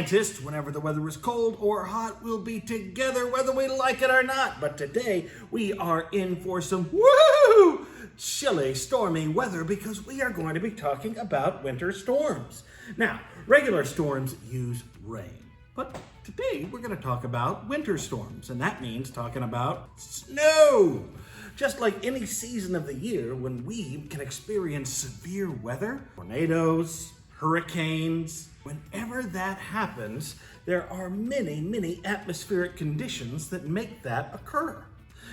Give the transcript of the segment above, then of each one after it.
scientists, whenever the weather is cold or hot, we'll be together whether we like it or not. But today, we are in for some woo chilly, stormy weather because we are going to be talking about winter storms. Now, regular storms use rain, but today we're going to talk about winter storms, and that means talking about snow. Just like any season of the year when we can experience severe weather, tornadoes, hurricanes, whenever that happens, there are many atmospheric conditions that make that occur.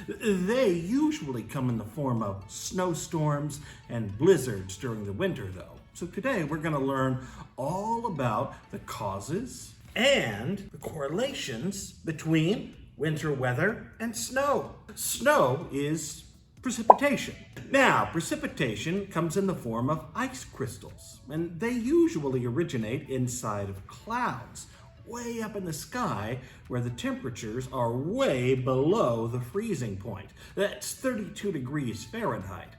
They usually come in the form of snowstorms and blizzards during the winter, though. So today we're going to learn all about the causes and the correlations between winter weather and snow. Snow is precipitation. Now, precipitation comes in the form of ice crystals, and they usually originate inside of clouds, way up in the sky where the temperatures are way below the freezing point. That's 32 degrees Fahrenheit.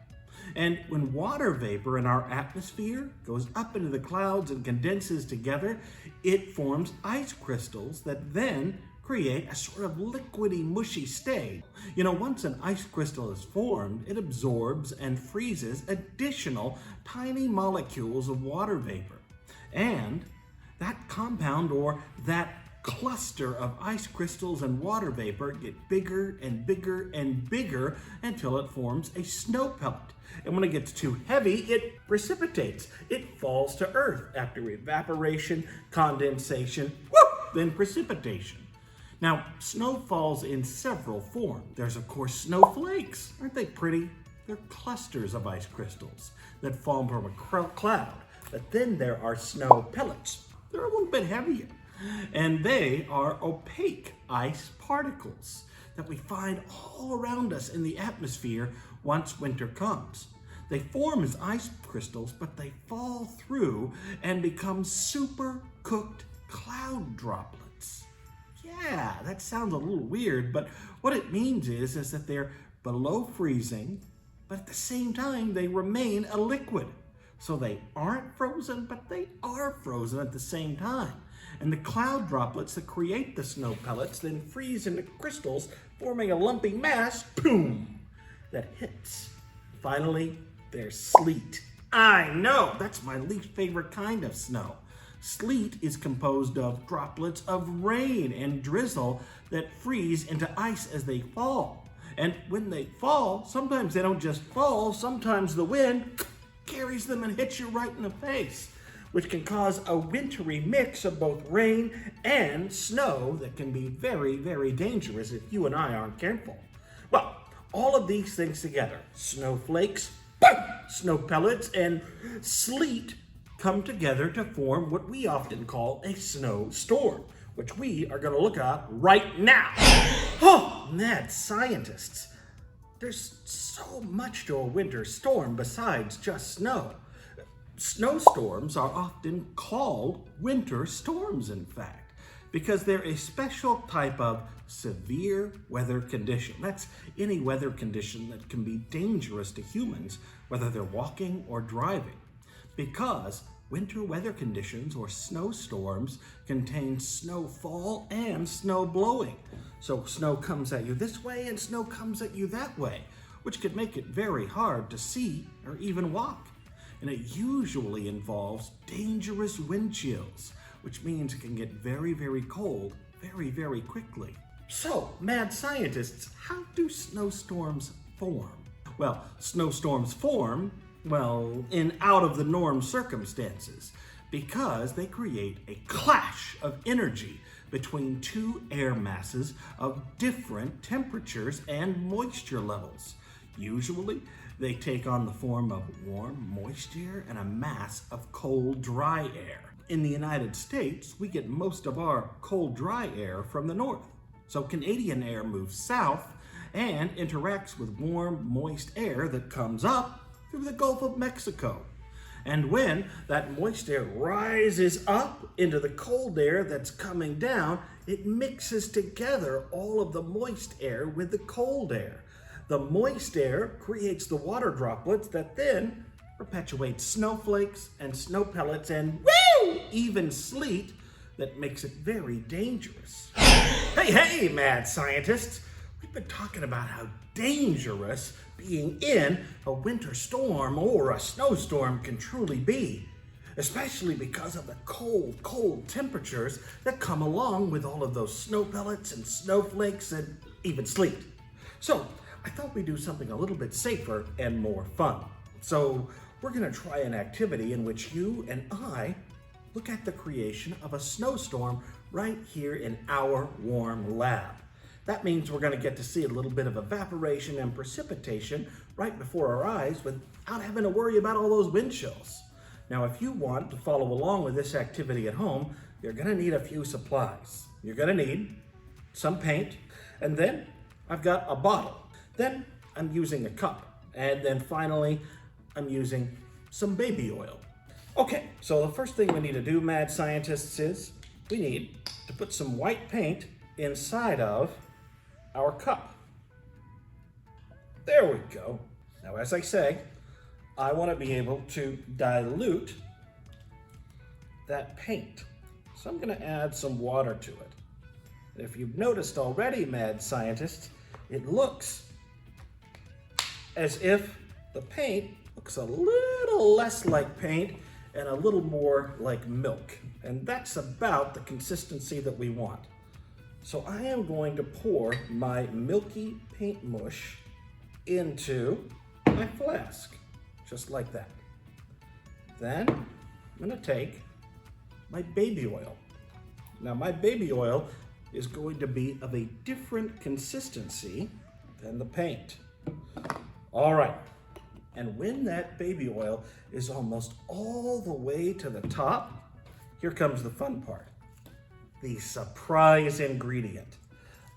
And when water vapor in our atmosphere goes up into the clouds and condenses together, it forms ice crystals that then create a sort of liquidy, mushy state. You know, once an ice crystal is formed, it absorbs and freezes additional tiny molecules of water vapor. And that compound or that cluster of ice crystals and water vapor get bigger and bigger and bigger until it forms a snow pellet. And when it gets too heavy, it precipitates. It falls to earth after evaporation, condensation, then precipitation. Now, snow falls in several forms. There's, of course, snowflakes. Aren't they pretty? They're clusters of ice crystals that fall from a cloud. But then there are snow pellets. They're a little bit heavier. And they are opaque ice particles that we find all around us in the atmosphere once winter comes. They form as ice crystals, but they fall through and become super cooked cloud droplets. Yeah, that sounds a little weird, but what it means is that they're below freezing, but at the same time, they remain a liquid. So they aren't frozen, but they are frozen at the same time. And the cloud droplets that create the snow pellets then freeze into crystals, forming a lumpy mass, boom, that hits. Finally, there's sleet. I know, that's my least favorite kind of snow. Sleet is composed of droplets of rain and drizzle that freeze into ice as they fall. And when they fall, sometimes they don't just fall, sometimes the wind carries them and hits you right in the face, which can cause a wintry mix of both rain and snow that can be very dangerous if you and I aren't careful. Well, all of these things together, snowflakes, snow pellets, and sleet come together to form what we often call a snowstorm, which we are going to look at right now. Oh, mad scientists. There's so much to a winter storm besides just snow. Snowstorms are often called winter storms, in fact, because they're a special type of severe weather condition. That's any weather condition that can be dangerous to humans, whether they're walking or driving. Because winter weather conditions, or snowstorms, contain snowfall and snow blowing. So snow comes at you this way and snow comes at you that way, which could make it very hard to see or even walk. And it usually involves dangerous wind chills, which means it can get very cold very quickly. So, mad scientists, how do snowstorms form? Well, snowstorms form, in out-of-the-norm circumstances, because they create a clash of energy between two air masses of different temperatures and moisture levels. Usually, they take on the form of warm, moist air and a mass of cold, dry air. In the United States, we get most of our cold, dry air from the north. So Canadian air moves south and interacts with warm, moist air that comes up through the Gulf of Mexico. And when that moist air rises up into the cold air that's coming down, it mixes together all of the moist air with the cold air. The moist air creates the water droplets that then perpetuate snowflakes and snow pellets and even sleet that makes it very dangerous. Hey, mad scientists! We've been talking about how dangerous being in a winter storm or a snowstorm can truly be, especially because of the cold temperatures that come along with all of those snow pellets and snowflakes and even sleet. So I thought we'd do something a little bit safer and more fun. So we're gonna try an activity in which you and I look at the creation of a snowstorm right here in our warm lab. That means we're gonna get to see a little bit of evaporation and precipitation right before our eyes without having to worry about all those wind chills. Now, if you want to follow along with this activity at home, you're gonna need a few supplies. You're gonna need some paint, and then I've got a bottle. Then I'm using a cup. And then finally, I'm using some baby oil. Okay, so the first thing we need to do, mad scientists, is we need to put some white paint inside of our cup. There we go. Now, as I say, I want to be able to dilute that paint. So I'm going to add some water to it. And if you've noticed already, mad scientists, it looks as if the paint looks a little less like paint and a little more like milk. And that's about the consistency that we want. So I am going to pour my milky paint mush into my flask, just like that. Then I'm gonna take my baby oil. Now my baby oil is going to be of a different consistency than the paint. All right, and when that baby oil is almost all the way to the top, here comes the fun part. The surprise ingredient.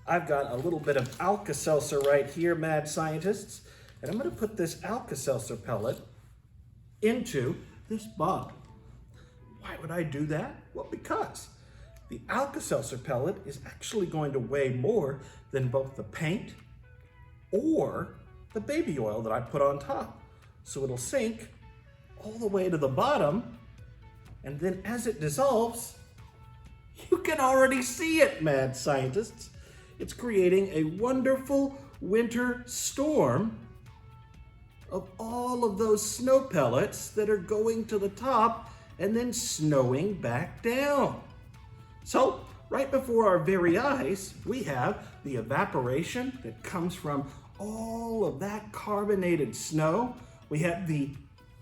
I've got a little bit of Alka-Seltzer right here, mad scientists, and I'm gonna put this Alka-Seltzer pellet into this bottle. Why would I do that? Well, because the Alka-Seltzer pellet is actually going to weigh more than both the paint or the baby oil that I put on top. So it'll sink all the way to the bottom, and then as it dissolves, you can already see it, mad scientists. It's creating a wonderful winter storm of all of those snow pellets that are going to the top and then snowing back down. So, right before our very eyes, we have the evaporation that comes from all of that carbonated snow. We have the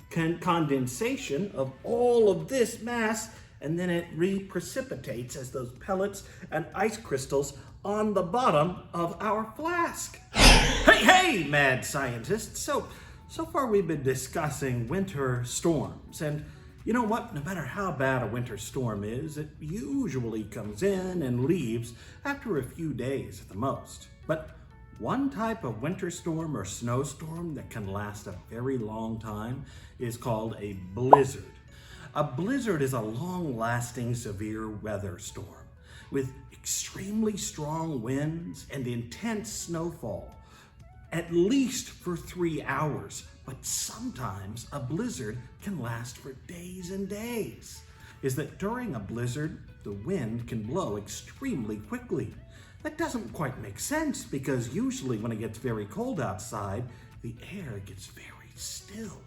condensation of all of this mass, and then it reprecipitates as those pellets and ice crystals on the bottom of our flask. Hey, mad scientists. So far we've been discussing winter storms, and you know what? No matter how bad a winter storm is, it usually comes in and leaves after a few days at the most. But one type of winter storm or snowstorm that can last a very long time is called a blizzard. A blizzard is a long-lasting severe weather storm with extremely strong winds and intense snowfall, at least for 3 hours, but sometimes a blizzard can last for days and days. Is that during a blizzard, the wind can blow extremely quickly. That doesn't quite make sense because usually when it gets very cold outside, the air gets very still.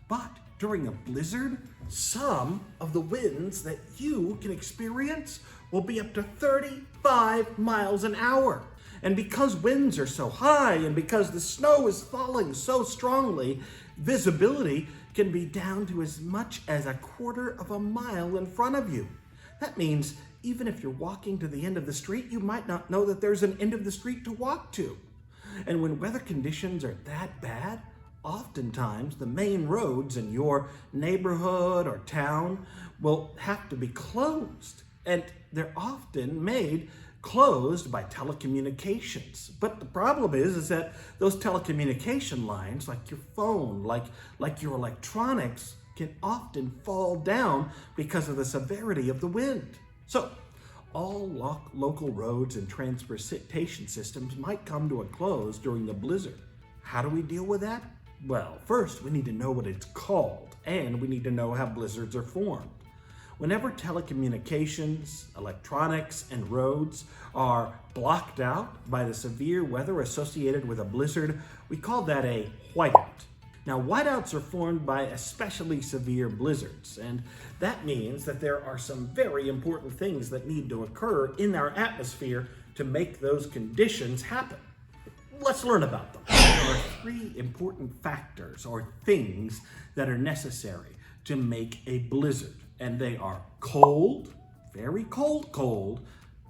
But during a blizzard, some of the winds that you can experience will be up to 35 miles an hour. And because winds are so high and because the snow is falling so strongly, visibility can be down to as much as 1/4 of a mile in front of you. That means even if you're walking to the end of the street, you might not know that there's an end of the street to walk to. And when weather conditions are that bad, oftentimes the main roads in your neighborhood or town will have to be closed. And they're often made closed by telecommunications. But the problem is that those telecommunication lines, like your phone, like your electronics, can often fall down because of the severity of the wind. So all local roads and transportation systems might come to a close during the blizzard. How do we deal with that? Well, first we need to know what it's called, and we need to know how blizzards are formed. Whenever telecommunications, electronics, and roads are blocked out by the severe weather associated with a blizzard, we call that a whiteout. Now, whiteouts are formed by especially severe blizzards, and that means that there are some very important things that need to occur in our atmosphere to make those conditions happen. Let's learn about them. There are three important factors or things that are necessary to make a blizzard, and they are cold, very cold,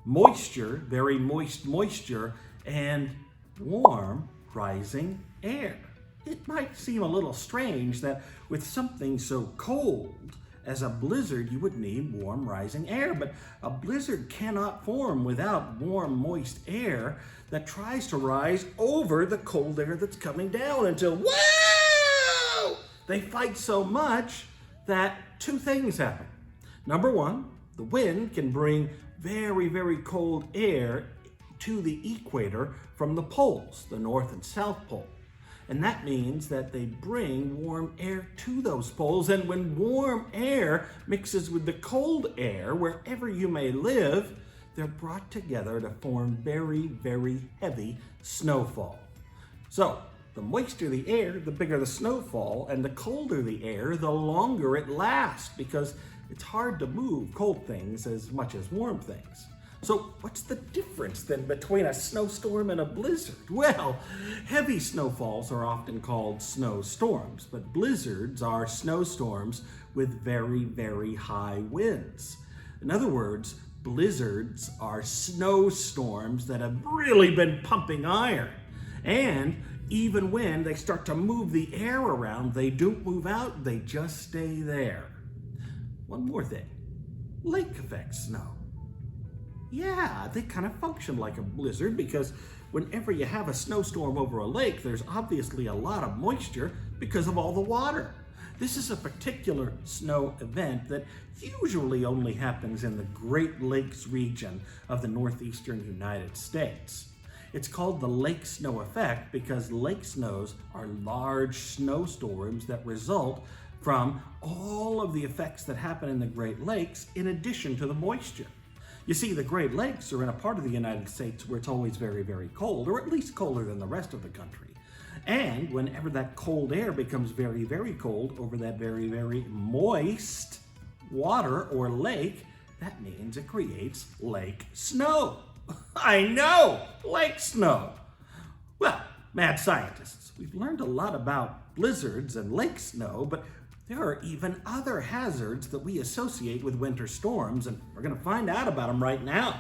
moisture, very moist moisture, and warm rising air. It might seem a little strange that with something so cold as a blizzard, you would need warm rising air, but a blizzard cannot form without warm, moist air that tries to rise over the cold air that's coming down until, whoa! They fight so much that two things happen. Number one, the wind can bring very, very cold air to the equator from the poles, the North and South Pole. And that means that they bring warm air to those poles. And when warm air mixes with the cold air, wherever you may live, they're brought together to form very, very heavy snowfall. So the moister the air, the bigger the snowfall, and the colder the air, the longer it lasts, because it's hard to move cold things as much as warm things. So what's the difference then between a snowstorm and a blizzard? Well, heavy snowfalls are often called snowstorms, but blizzards are snowstorms with very, very high winds. In other words, blizzards are snowstorms that have really been pumping iron. And even when they start to move the air around, they don't move out, they just stay there. One more thing, lake effect snow. Yeah, they kind of function like a blizzard because whenever you have a snowstorm over a lake, there's obviously a lot of moisture because of all the water. This is a particular snow event that usually only happens in the Great Lakes region of the northeastern United States. It's called the lake snow effect because lake snows are large snowstorms that result from all of the effects that happen in the Great Lakes in addition to the moisture. You see, the Great Lakes are in a part of the United States where it's always very, very cold, or at least colder than the rest of the country. And whenever that cold air becomes very, very cold over that very, very moist water or lake, that means it creates lake snow. I know, lake snow. Well, mad scientists, we've learned a lot about blizzards and lake snow, but there are even other hazards that we associate with winter storms, and we're going to find out about them right now.